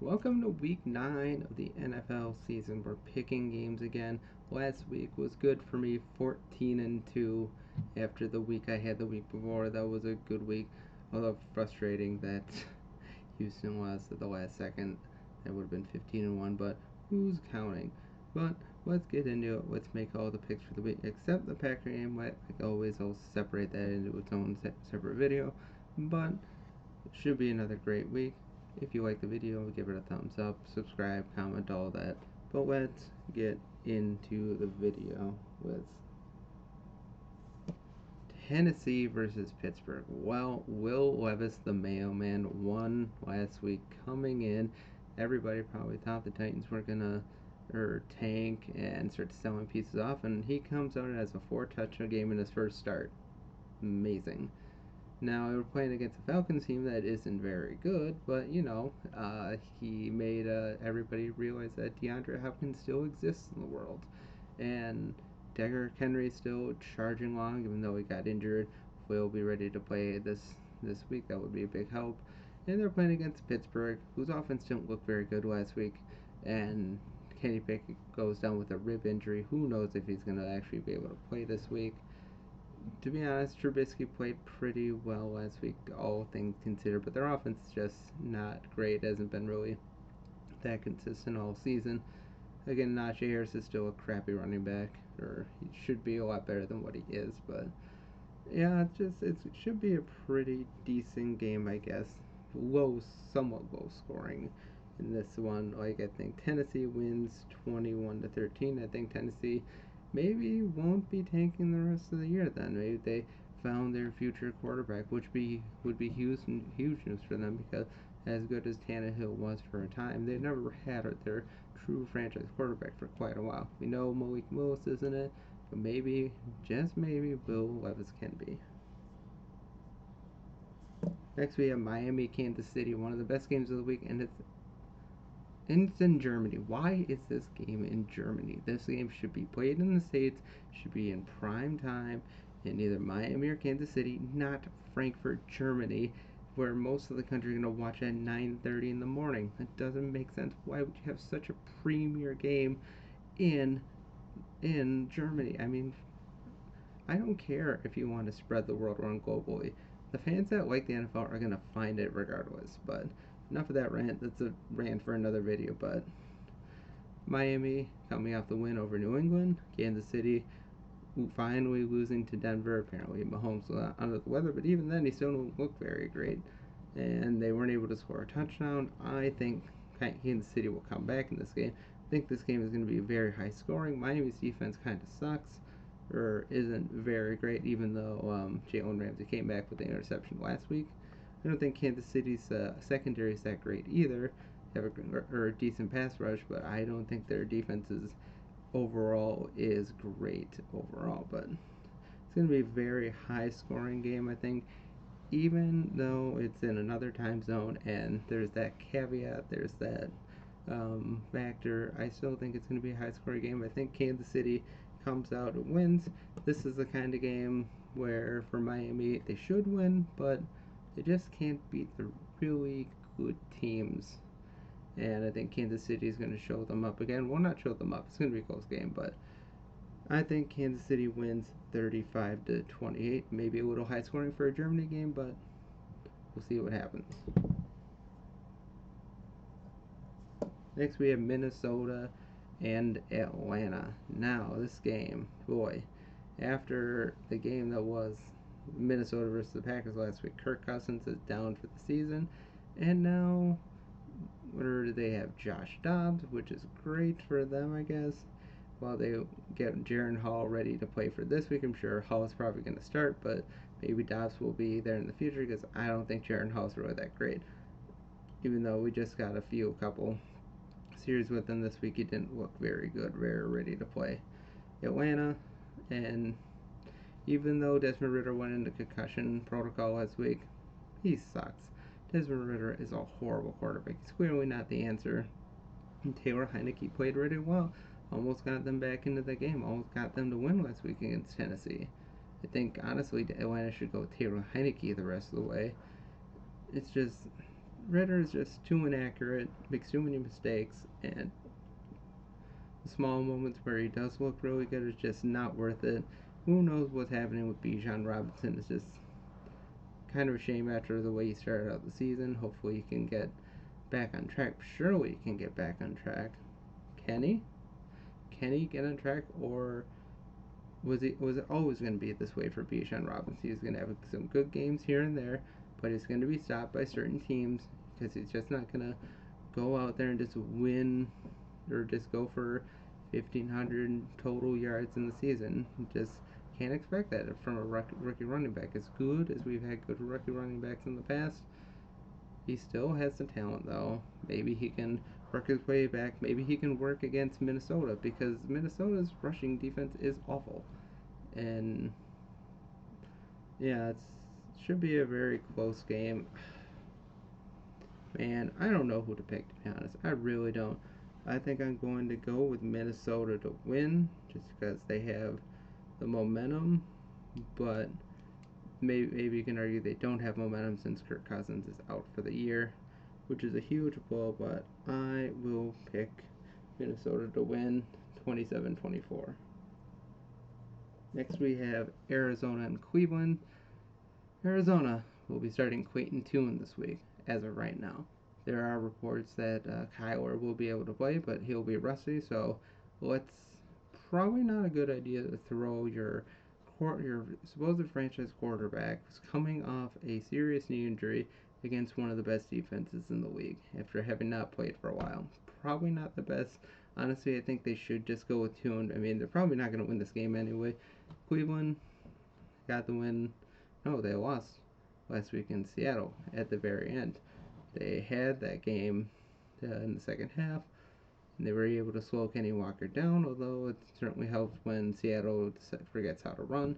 Welcome to week 9 of the NFL season. We're picking games again. Last week was good for me, 14-2 after the week I had the week before. That was a good week, although frustrating that Houston lost at the last second. That would have been 15-1, but who's counting? But let's get into it. Let's make all the picks for the week, except the Packer game. Like always, I'll separate that into its own separate video, but it should be another great week. If you like the video, give it a thumbs up, subscribe, comment, all that. But let's get into the video with Tennessee versus Pittsburgh. Well, Will Levis, the mailman, won last week coming in. Everybody probably thought the Titans were going to tank and start selling pieces off, and he comes out as a 4-touchdown game in his first start. Amazing. Now, we're playing against a Falcons team that isn't very good, but, he made everybody realize that DeAndre Hopkins still exists in the world. And Derrick Henry's still charging along, even though he got injured. Will be ready to play this week. That would be a big help. And they're playing against Pittsburgh, whose offense didn't look very good last week. And Kenny Pickett goes down with a rib injury. Who knows if he's going to actually be able to play this week. To be honest, Trubisky played pretty well last week, all things considered, but their offense is just not great. It hasn't been really that consistent all season. Again, Najee Harris is still a crappy running back, or he should be a lot better than what he is, but yeah, it should be a pretty decent game, I guess. Somewhat low scoring in this one. Like, I think Tennessee wins 21-13. I think Tennessee maybe won't be tanking the rest of the year then. Maybe they found their future quarterback, which would be huge news for them, because as good as Tannehill was for a time, they never had their true franchise quarterback for quite a while. We know Malik Willis isn't it, but maybe, just maybe, Will Levis can be. Next we have Miami, Kansas City, one of the best games of the week, and it's in Germany. Why is this game in Germany? This game should be played in the States, should be in prime time in either Miami or Kansas City, not Frankfurt, Germany, where most of the country are going to watch at 9:30 in the morning. That doesn't make sense. Why would you have such a premier game in Germany? I mean, I don't care if you want to spread the world around globally. The fans that like the NFL are going to find it regardless. But enough of that rant. That's a rant for another video. But Miami coming off the win over New England. Kansas City finally losing to Denver. Apparently Mahomes was under the weather, but even then he still don't look very great. And they weren't able to score a touchdown. I think Kansas City will come back in this game. I think this game is going to be very high scoring. Miami's defense kind of sucks, or isn't very great, even though Jalen Ramsey came back with the interception last week. I don't think Kansas City's secondary is that great either. They have a decent pass rush, but I don't think their defense overall is great overall. But it's going to be a very high scoring game, I think, even though it's in another time zone and there's that caveat, there's that factor. I still think it's going to be a high scoring game. I think Kansas City comes out and wins. This is the kind of game where for Miami they should win, but they just can't beat the really good teams. And I think Kansas City is going to show them up again. Well, not show them up. It's going to be a close game, but I think Kansas City wins 35-28. Maybe a little high scoring for a Germany game, but we'll see what happens. Next we have Minnesota and Atlanta. Now, this game, boy, after the game that was Minnesota versus the Packers last week, Kirk Cousins is down for the season, and now where do they have Josh Dobbs, which is great for them, I guess. While they get Jaren Hall ready to play for this week, I'm sure Hall is probably going to start, but maybe Dobbs will be there in the future, because I don't think Jaren Hall is really that great. Even though we just got a couple series with him this week, he didn't look very good, very ready to play. Atlanta, and even though Desmond Ridder went into concussion protocol last week, he sucks. Desmond Ridder is a horrible quarterback. He's clearly not the answer. And Taylor Heineke played really well. Almost got them back into the game. Almost got them to win last week against Tennessee. I think, honestly, Atlanta should go Taylor Heineke the rest of the way. It's just, Ritter is just too inaccurate, makes too many mistakes, and the small moments where he does look really good is just not worth it. Who knows what's happening with Bijan Robinson? It's just kind of a shame after the way he started out the season. Hopefully, he can get back on track. Surely, he can get back on track. Can he? Can he get on track, or was it always going to be this way for Bijan Robinson? He's going to have some good games here and there, but he's going to be stopped by certain teams because he's just not going to go out there and just win or just go for 1,500 total yards in the season. Just can't expect that from a rookie running back. As good as we've had good rookie running backs in the past, he still has the talent, though. Maybe he can work his way back. Maybe he can work against Minnesota because Minnesota's rushing defense is awful. And yeah, it should be a very close game. Man, I don't know who to pick, to be honest. I really don't. I think I'm going to go with Minnesota to win just because they have the momentum, but maybe you can argue they don't have momentum since Kirk Cousins is out for the year, which is a huge blow, but I will pick Minnesota to win 27-24. Next we have Arizona and Cleveland. Arizona will be starting Quentin Tune this week, as of right now. There are reports that Kyler will be able to play, but he'll be rusty, so let's probably not a good idea to throw your supposed franchise quarterback who's coming off a serious knee injury against one of the best defenses in the league after having not played for a while. Probably not the best. Honestly, I think they should just go with Tune. I mean, they're probably not going to win this game anyway. Cleveland got the win. No, they lost last week in Seattle at the very end. They had that game in the second half, and they were able to slow Kenny Walker down, although it certainly helps when Seattle forgets how to run.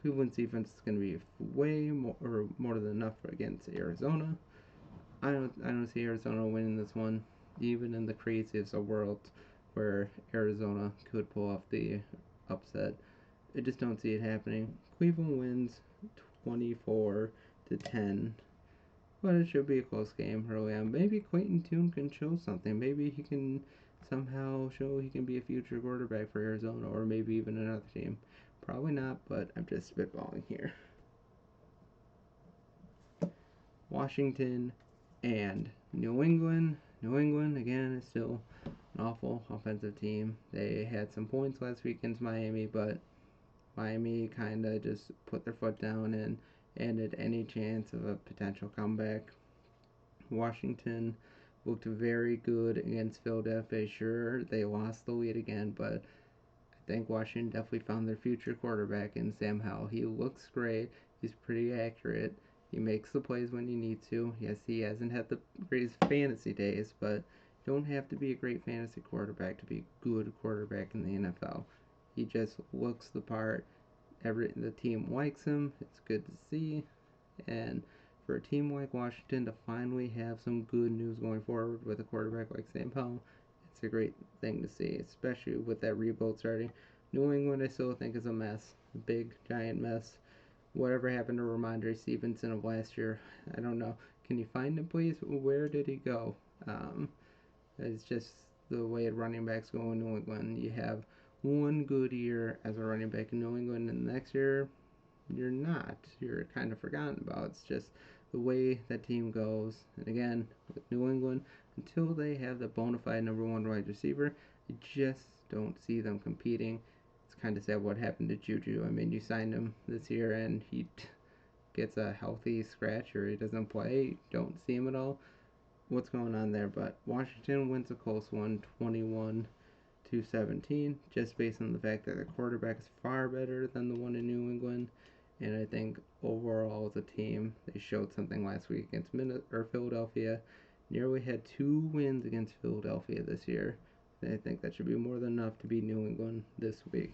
Cleveland's defense is going to be way more than enough against Arizona. I don't see Arizona winning this one, even in the craziest of worlds where Arizona could pull off the upset. I just don't see it happening. Cleveland wins 24-10. But it should be a close game early on. Maybe Quentin Tune can show something. Maybe he can somehow show he can be a future quarterback for Arizona or maybe even another team. Probably not, but I'm just spitballing here. Washington and New England. New England, again, is still an awful offensive team. They had some points last week against Miami, but Miami kind of just put their foot down and ended any chance of a potential comeback. Washington looked very good against Philadelphia. Sure, they lost the lead again, but I think Washington definitely found their future quarterback in Sam Howell. He looks great. He's pretty accurate. He makes the plays when you need to. Yes, he hasn't had the greatest fantasy days, but you don't have to be a great fantasy quarterback to be a good quarterback in the NFL. He just looks the part. The team likes him. It's good to see. And for a team like Washington to finally have some good news going forward with a quarterback like Sam Howell, it's a great thing to see, especially with that rebuild starting. New England, I still think, is a mess. A big, giant mess. Whatever happened to Ramondre Stevenson of last year, I don't know. Can you find him, please? Where did he go? It's just the way running backs go in New England. You have one good year as a running back in New England, and the next year you're not. You're kind of forgotten about. It's just the way that team goes. And again, with New England, until they have the bona fide number one wide receiver, you just don't see them competing. It's kind of sad what happened to Juju. I mean, you signed him this year and he gets a healthy scratch or he doesn't play. You don't see him at all. What's going on there? But Washington wins a close one, 21-17, just based on the fact that the quarterback is far better than the one in New England. And I think overall as a team, they showed something last week against Philadelphia. Nearly had 2 wins against Philadelphia this year. And I think that should be more than enough to beat New England this week,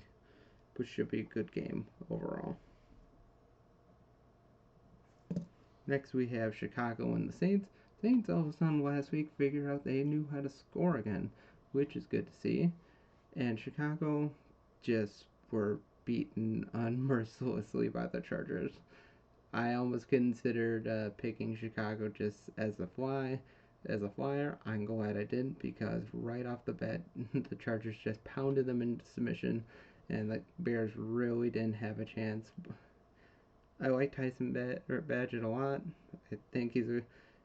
which should be a good game overall. Next we have Chicago and the Saints. Saints all of a sudden last week figured out they knew how to score again, which is good to see. And Chicago just were beaten unmercilessly by the Chargers. I almost considered picking Chicago just as a flyer. I'm glad I didn't because right off the bat, the Chargers just pounded them into submission, and the Bears really didn't have a chance. I like Badgett a lot. I think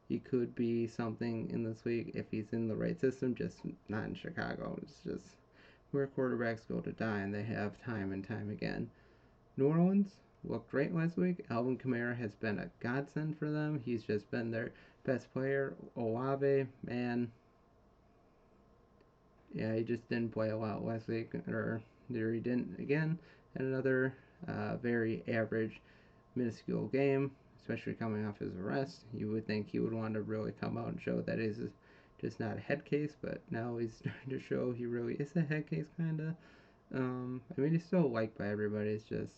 he could be something in this league if he's in the right system, just not in Chicago. It's just where quarterbacks go to die, and they have time and time again. New Orleans looked great last week. Alvin Kamara has been a godsend for them. He's just been their best player. Olave, man, yeah, he just didn't play a lot last week, or there he didn't again. And another very average, minuscule game, especially coming off his arrest. You would think he would want to really come out and show that he's just not a head case, but now he's starting to show he really is a head case, kind of. I mean, he's still liked by everybody. It's just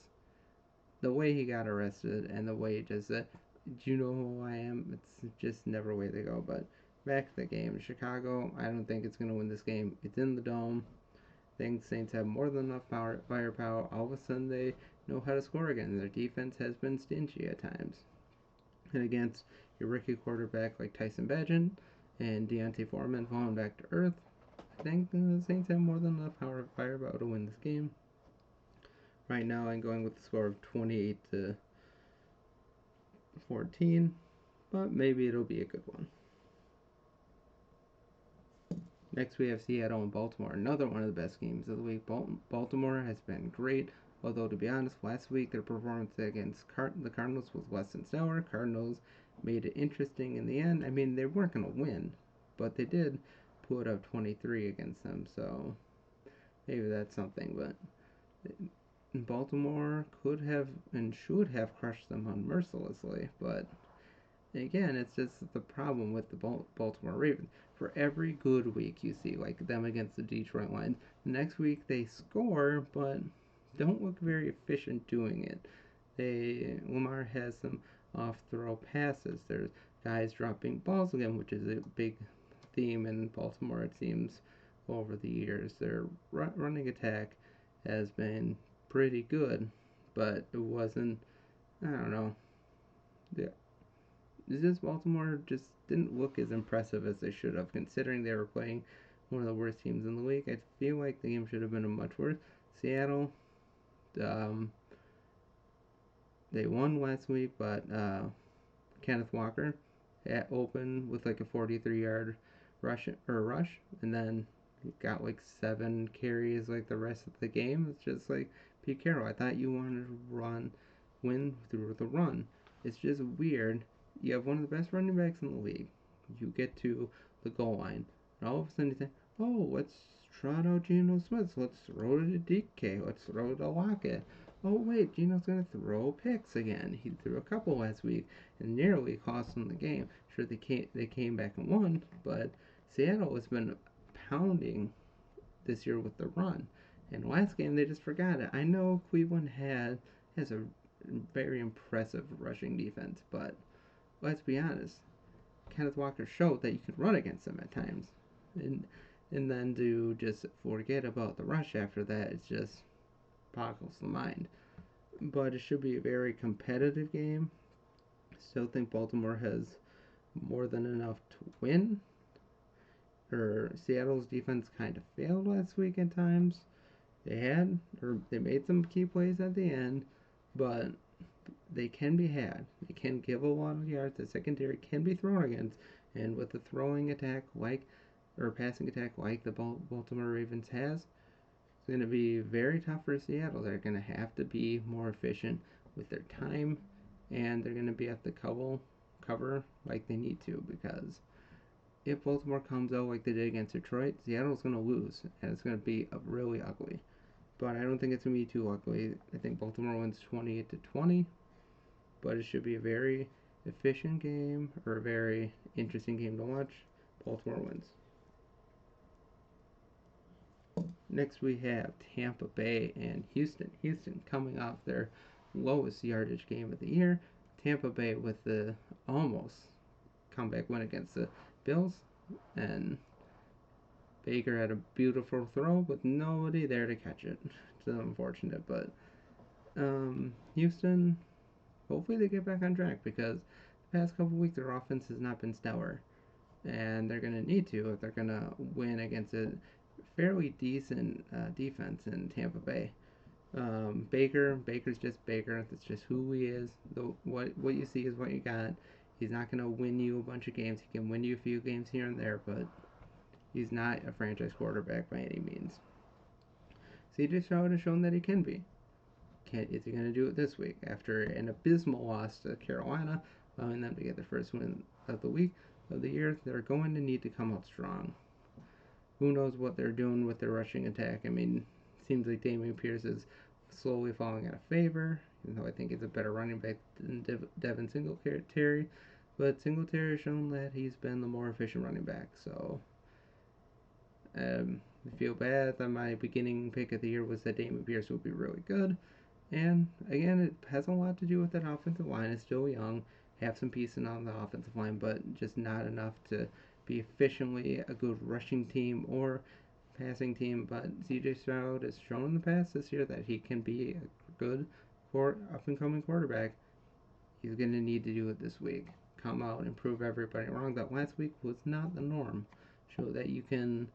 the way he got arrested and the way he just said, "Do you know who I am?" It's just never a way to go. But back to the game, Chicago. I don't think it's gonna win this game. It's in the dome. I think Saints have more than enough firepower. All of a sudden, they know how to score again. Their defense has been stingy at times. And against your rookie quarterback like Tyson Bagent and Deontay Foreman falling back to earth, I think the Saints have more than enough firepower to win this game. Right now, I'm going with the score of 28-14, but maybe it'll be a good one. Next, we have Seattle and Baltimore, another one of the best games of the week. Baltimore has been great, although to be honest, last week their performance against the Cardinals was less than stellar. Cardinals made it interesting in the end. I mean, they weren't going to win, but they did put up 23 against them, so maybe that's something. But Baltimore could have and should have crushed them unmercilessly, but again, it's just the problem with the Baltimore Ravens. For every good week you see, like them against the Detroit Lions, the next week they score, but don't look very efficient doing it. Lamar has some off-throw passes. There's guys dropping balls again, which is a big theme in Baltimore, it seems, over the years. Their running attack has been pretty good, but it wasn't, I don't know. Yeah. It's just Baltimore just didn't look as impressive as they should have, considering they were playing one of the worst teams in the league. I feel like the game should have been much worse. Seattle, um, they won last week, but Kenneth Walker opened with like a 43-yard rush, and then he got like 7 carries like the rest of the game. It's just like, Pete Carroll, I thought you wanted to win through the run. It's just weird. You have one of the best running backs in the league. You get to the goal line, and all of a sudden you think, oh, let's trot out Geno Smith. Let's throw to DK. Let's throw to Lockett. Oh, wait, Geno's going to throw picks again. He threw a couple last week and nearly cost them the game. Sure, they came back and won, but Seattle has been pounding this year with the run. And last game, they just forgot it. I know Cleveland has a very impressive rushing defense, but let's be honest, Kenneth Walker showed that you could run against them at times. And then to just forget about the rush after that, it just boggles the mind. But it should be a very competitive game. Still think Baltimore has more than enough to win. Seattle's defense kind of failed last week at times. They made some key plays at the end, but they can be had. They can give a lot of yards. The secondary can be thrown against, and with a throwing attack or passing attack like the Baltimore Ravens has, it's going to be very tough for Seattle. They're going to have to be more efficient with their time, and they're going to be at the cover like they need to, because if Baltimore comes out like they did against Detroit, Seattle's going to lose, and it's going to be really ugly. But I don't think it's going to be too ugly. I think Baltimore wins 28-20, but it should be a very efficient game, or a very interesting game to watch. Baltimore wins. Next we have Tampa Bay and Houston. Houston coming off their lowest yardage game of the year. Tampa Bay with the almost comeback win against the Bills, and Baker had a beautiful throw with nobody there to catch it. It's unfortunate, but Houston, hopefully they get back on track because the past couple weeks their offense has not been stellar, and they're going to need to if they're going to win against a fairly decent defense in Tampa Bay. Baker's just Baker. That's just who he is. What you see is what you got. He's not going to win you a bunch of games. He can win you a few games here and there, but he's not a franchise quarterback by any means. CJ Stroud has shown that he can be. Is he going to do it this week? After an abysmal loss to Carolina, allowing them to get their first win of the year, they're going to need to come out strong. Who knows what they're doing with their rushing attack? I mean, seems like Dameon Pierce is slowly falling out of favor, even though I think he's a better running back than Devin Singletary. But Singletary has shown that he's been the more efficient running back. So I feel bad that my beginning pick of the year was that Dameon Pierce would be really good. And again, it has a lot to do with that offensive line. It's still young, have some pieces on the offensive line, but just not enough to be efficiently a good rushing team or passing team. But CJ Stroud has shown in the past this year that he can be a good up and coming quarterback. He's going to need to do it this week. Come out and prove everybody wrong that last week was not the norm. Show that you can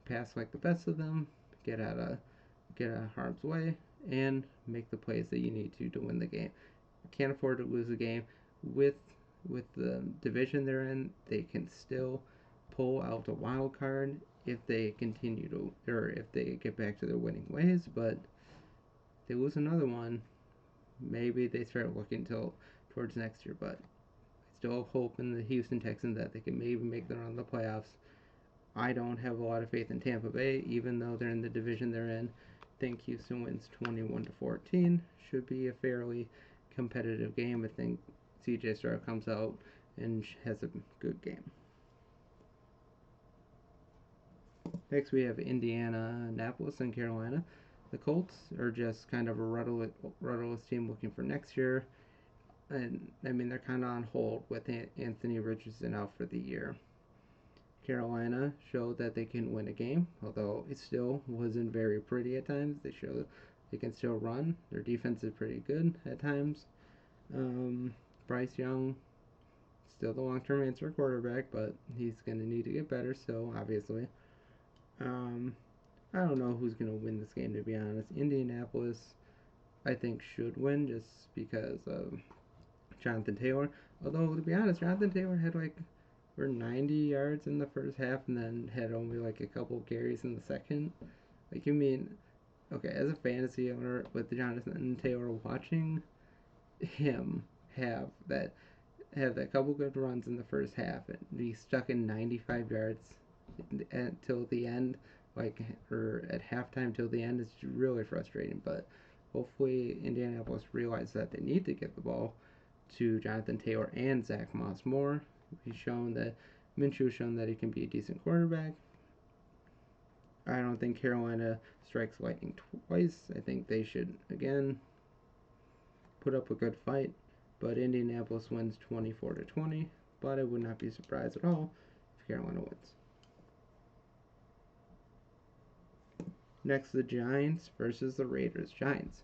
pass like the best of them, get out of harm's way, and make the plays that you need to win the game. Can't afford to lose a game with the division they're in. They can still pull out a wild card if they continue to, or if they get back to their winning ways. But if they lose another one, maybe they start looking towards next year. But I still have hope in the Houston Texans that they can maybe make the run of the playoffs. I don't have a lot of faith in Tampa Bay, even though they're in the division they're in. I think Houston wins 21-14. Should be a fairly competitive game. I think CJ Stroud comes out and has a good game. Next we have Indianapolis and Carolina. The Colts are just kind of a rudderless team looking for next year. And I mean, they're kind of on hold with Anthony Richardson out for the year. Carolina showed that they can win a game, although it still wasn't very pretty at times. They showed they can still run. Their defense is pretty good at times. Bryce Young, still the long-term answer quarterback, but he's going to need to get better still, obviously. I don't know who's going to win this game, to be honest. Indianapolis, I think, should win just because of Jonathan Taylor. Although, to be honest, Jonathan Taylor had for 90 yards in the first half and then had only a couple carries in the second. You mean, okay, as a fantasy owner with Jonathan Taylor, watching him have that couple good runs in the first half and be stuck in 95 yards until the end, or at halftime till the end, is really frustrating. But hopefully Indianapolis realizes that they need to get the ball to Jonathan Taylor and Zach Moss more. Minshew's shown that he can be a decent quarterback. I don't think Carolina strikes lightning twice. I think they should, again, put up a good fight. But Indianapolis wins 24-20. But I would not be surprised at all if Carolina wins. Next, the Giants versus the Raiders. Giants.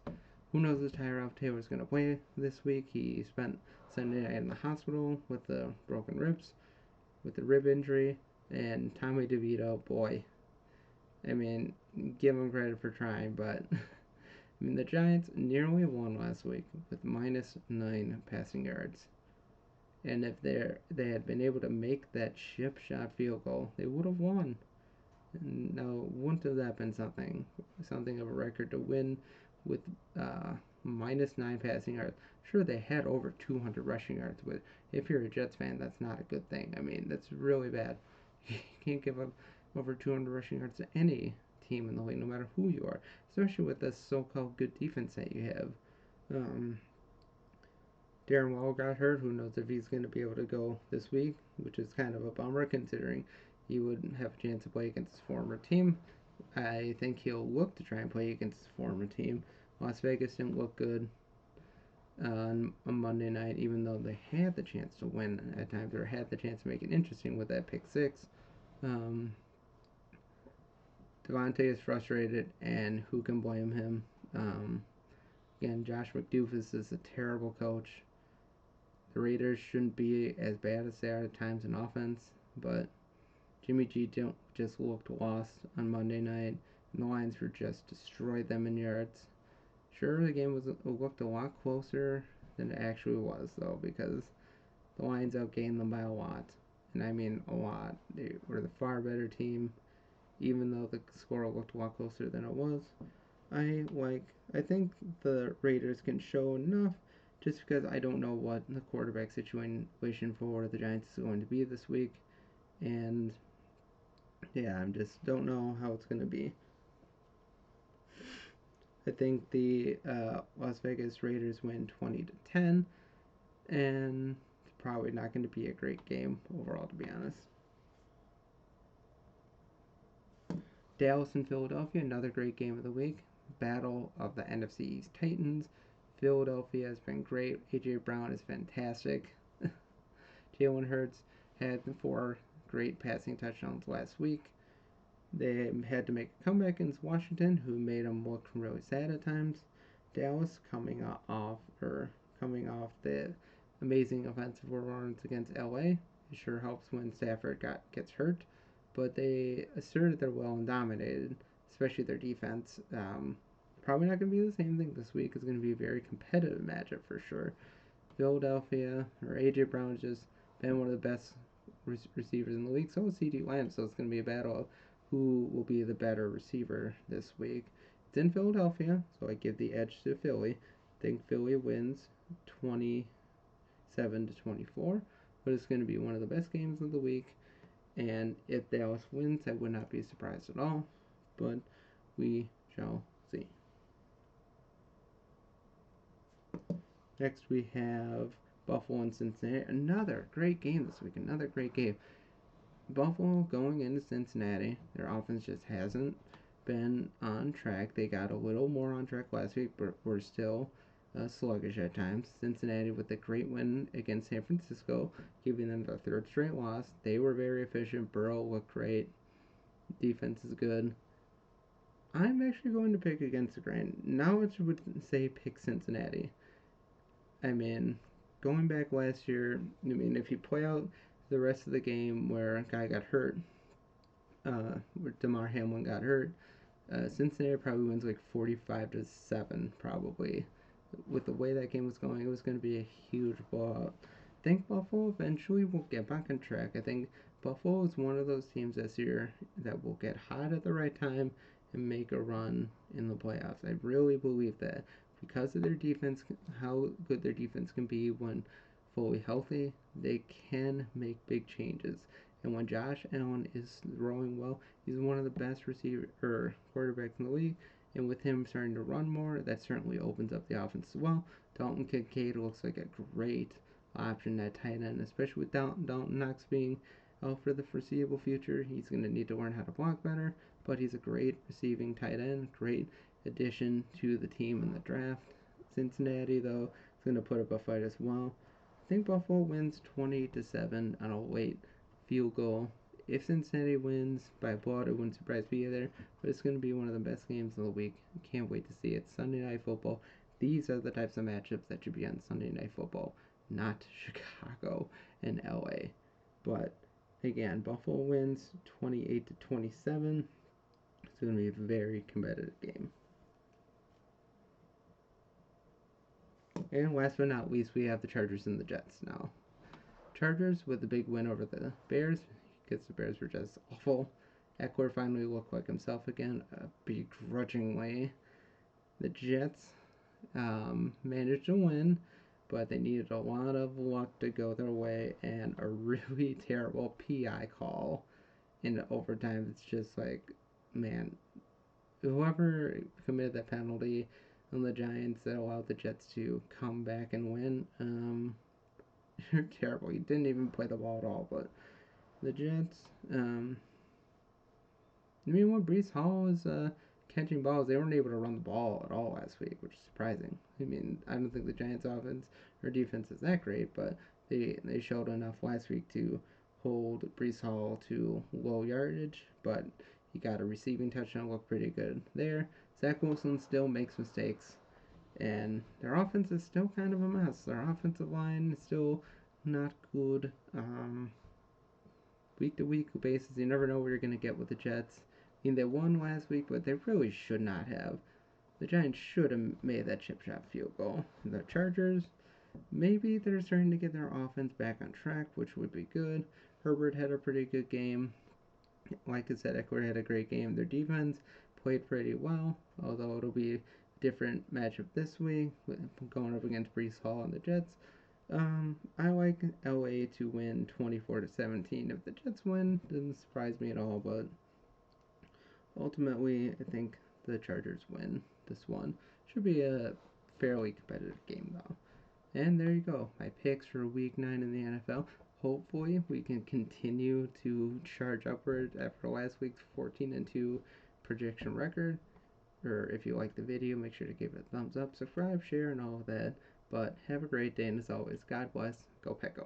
Who knows if Tyrod Taylor's going to play this week? He spent Sunday night in the hospital with the broken ribs, with the rib injury. And Tommy DeVito, boy, I mean, give him credit for trying, but I mean, the Giants nearly won last week with -9 passing yards. And if they had been able to make that chip shot field goal, they would have won. And now, wouldn't have that been something of a record to win with -9 passing yards? Sure, they had over 200 rushing yards, but if you're a Jets fan, that's not a good thing. I mean, that's really bad. You can't give up over 200 rushing yards to any team in the league, no matter who you are, especially with this so-called good defense that you have. Darren Waller got hurt. Who knows if he's going to be able to go this week, which is kind of a bummer considering he would have a chance to play against his former team. I think he'll look to try and play against his former team. Las Vegas didn't look good on Monday night, even though they had the chance to win at times, or had the chance to make it interesting with that pick six. Devontae is frustrated, and who can blame him? Again, Josh McDaniel is a terrible coach. The Raiders shouldn't be as bad as they are at times in offense, but Jimmy G just looked lost on Monday night, and the Lions were just destroyed them in yards. Sure, the game looked a lot closer than it actually was, though, because the Lions outgained them by a lot, and I mean a lot. They were the far better team, even though the score looked a lot closer than it was. I think the Raiders can show enough, just because I don't know what the quarterback situation for the Giants is going to be this week, and yeah, I just don't know how it's going to be. I think the Las Vegas Raiders win 20-10, and it's probably not going to be a great game overall, to be honest. Dallas and Philadelphia, another great game of the week. Battle of the NFC East Titans. Philadelphia has been great. A.J. Brown is fantastic. Jalen Hurts had 4 great passing touchdowns last week. They had to make a comeback against Washington, who made them look really sad at times. Dallas coming off the amazing offensive performance against LA. It sure helps when Stafford gets hurt, but they asserted their will and dominated, especially their defense. Probably not going to be the same thing this week. It's going to be a very competitive matchup for sure. Philadelphia, or A.J. Brown, has just been one of the best receivers in the league. So is C.D. Lamb, so it's going to be a battle of who will be the better receiver this week. It's in Philadelphia, so I give the edge to Philly. I think Philly wins 27-24, but it's going to be one of the best games of the week. And if Dallas wins, I would not be surprised at all, but we shall see. Next we have Buffalo and Cincinnati. Another great game this week. Another great game. Buffalo going into Cincinnati. Their offense just hasn't been on track. They got a little more on track last week, but were still sluggish at times. Cincinnati with a great win against San Francisco, giving them their 3rd straight loss. They were very efficient. Burrow looked great. Defense is good. I'm actually going to pick against the grain. Now I would say pick Cincinnati. I mean, going back last year, if you play out the rest of the game where a guy got hurt, where Damar Hamlin got hurt, Cincinnati probably wins like 45-7, probably. With the way that game was going, it was going to be a huge blowout. I think Buffalo eventually will get back on track. I think Buffalo is one of those teams this year that will get hot at the right time and make a run in the playoffs. I really believe that because of their defense, how good their defense can be when fully healthy, they can make big changes. And when Josh Allen is throwing well, he's one of the best quarterbacks in the league. And with him starting to run more, that certainly opens up the offense as well. Dalton Kincaid looks like a great option at tight end, especially with Dalton Knox being out for the foreseeable future. He's going to need to learn how to block better, but he's a great receiving tight end, great addition to the team in the draft. Cincinnati, though, is going to put up a fight as well. I think Buffalo wins 20-7 on a late field goal. If Cincinnati wins by blowout, it wouldn't surprise me either, but it's going to be one of the best games of the week. Can't wait to see it. Sunday Night Football. These are the types of matchups that should be on Sunday Night Football, not Chicago and LA. But again, Buffalo wins 28-27. It's going to be a very competitive game. And last but not least, we have the Chargers and the Jets now. Chargers with a big win over the Bears, because the Bears were just awful. Eckler finally looked like himself again, begrudgingly. The Jets managed to win, but they needed a lot of luck to go their way, and a really terrible PI call in overtime. It's just like, man, whoever committed that penalty on the Giants that allowed the Jets to come back and win, you're terrible. He didn't even play the ball at all, but the Jets, when Breece Hall was catching balls, they weren't able to run the ball at all last week, which is surprising. I don't think the Giants' offense or defense is that great, but they showed enough last week to hold Breece Hall to low yardage, but he got a receiving touchdown, looked pretty good there. Zach Wilson still makes mistakes. And their offense is still kind of a mess. Their offensive line is still not good. Week to week basis, you never know what you're going to get with the Jets. I mean, they won last week, but they really should not have. The Giants should have made that chip shot field goal. The Chargers, maybe they're starting to get their offense back on track, which would be good. Herbert had a pretty good game. Like I said, Eckler had a great game. Their defense played pretty well, although it'll be a different matchup this week, going up against Brees Hall and the Jets. I like LA to win 24-17. If the Jets win, doesn't surprise me at all, but ultimately, I think the Chargers win this one. Should be a fairly competitive game, though. And there you go, my picks for Week 9 in the NFL. Hopefully, we can continue to charge upward after last week's 14-2 prediction record. Or if you like the video, make sure to give it a thumbs up, subscribe, share, and all of that. But have a great day, and as always, God bless. Go Pecco.